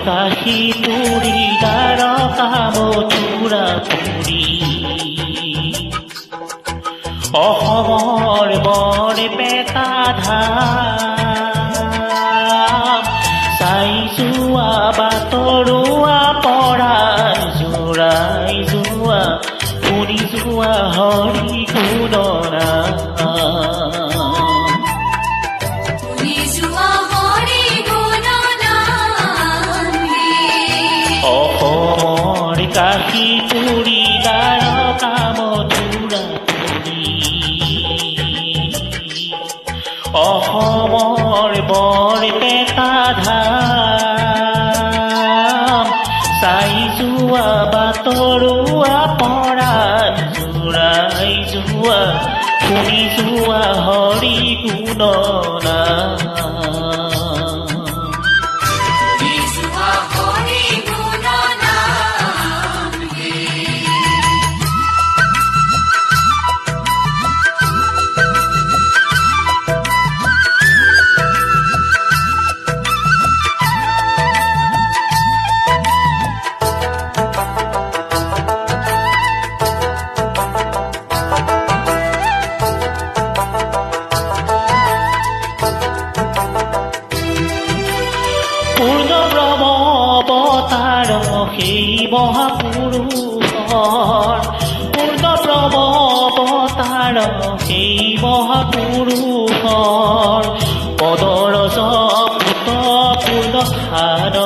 কাশী পুৰী দ্বাৰকা মথুৰা পুৰী অসমৰ বৰপেটা ধাম চাই যোৱা বাটৰুৱা পৰাণ জোৰাই যোৱা শুনি যোৱা হৰি গুণনাম অসমৰ কাশী পুৰী দ্বাৰকা মথুৰা পুৰী অসমৰ বৰপেটা ধাম চাই যোৱা বাটৰুৱা পৰাণ জোৰাই যোৱা শুনি যোৱা হৰি গুণনাম পূৰ্ণব্ৰহ্ম অৱতাৰ সেই মহাপুৰুষৰ পূৰ্ণব্ৰহ্ম অৱতাৰ সেই মহাপুৰুষৰ পদৰজ পুত পূৰ্ণ থান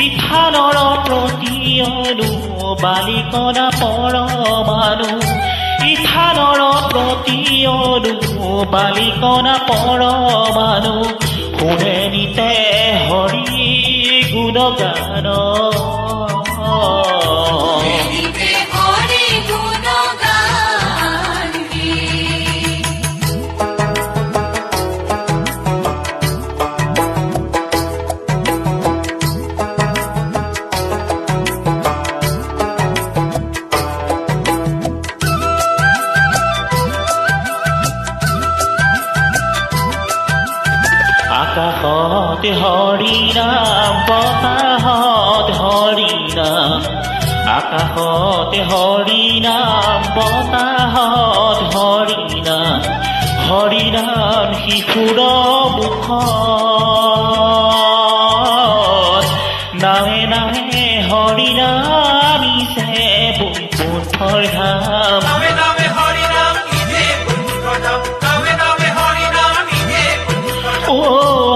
ইথানৰ প্ৰতি অনু বালিকনা পৰমাণু ইথানৰ প্ৰতি অনু বালিকনা পৰমাণু শুনে নিতে হৰি গুণগান আকাশত হৰি নাম বতাহত হৰি নাম আকাশত হৰি নাম বতাহত হৰি নাম শিশুৰ মুখত নামে নামে হৰি নামিছে বৈকুণ্ঠৰ ধাম ও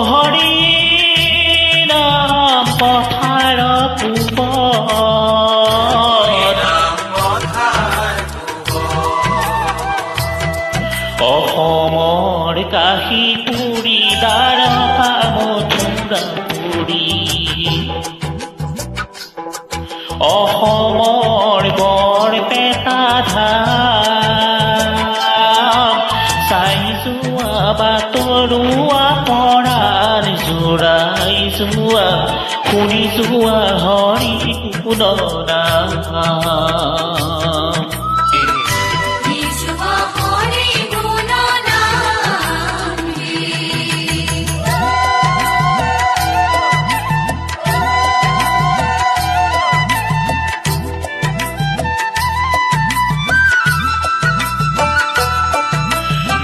হৰি নাম পথাৰ পূবত অসমৰ কাশী পুৰী দ্বাৰকা মথুৰা পুৰী অসমৰ বৰপেটা ধাম চাই যোৱা বাটৰুৱা পৰাণ জোৰাই যোৱা শুনি যোৱা হৰি গুণনাম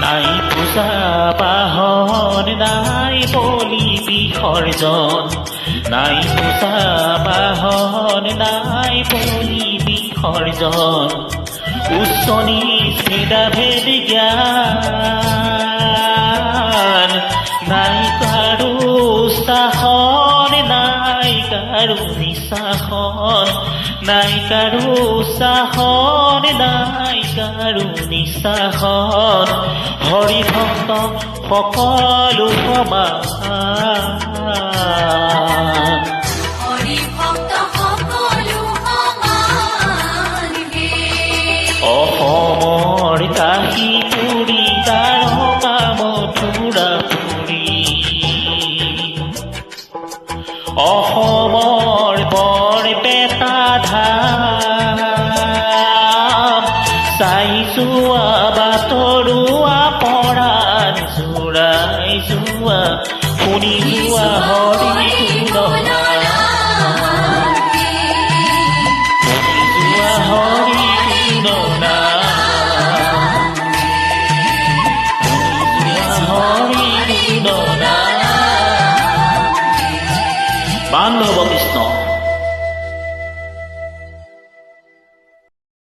নাই পূজা পাহন নাই বলি বিসৰ্জন নাই পূজা পাহন নাই বলি বিসৰ্জন উচ্চ নিচ ভেদাভেদ জ্ঞান নাই কাৰো শাসন নাই কাৰো নিশাসন নাই কাৰো শাসন নাই কাৰো নিশাসন হৰি ভক্ত সকলো সমান অসমৰ কাশী পুৰী দ্বাৰকা মথুৰা পুৰী অসমৰ বৰপেটা ধাম চাই যোৱা বাটৰুৱা পৰাণ জোৰাই যোৱা শুনি যোৱা হৰি গুণনা শুনি যোৱা হৰি গুণনা শুনি যোৱা হৰি গুণনা বান্ধৱক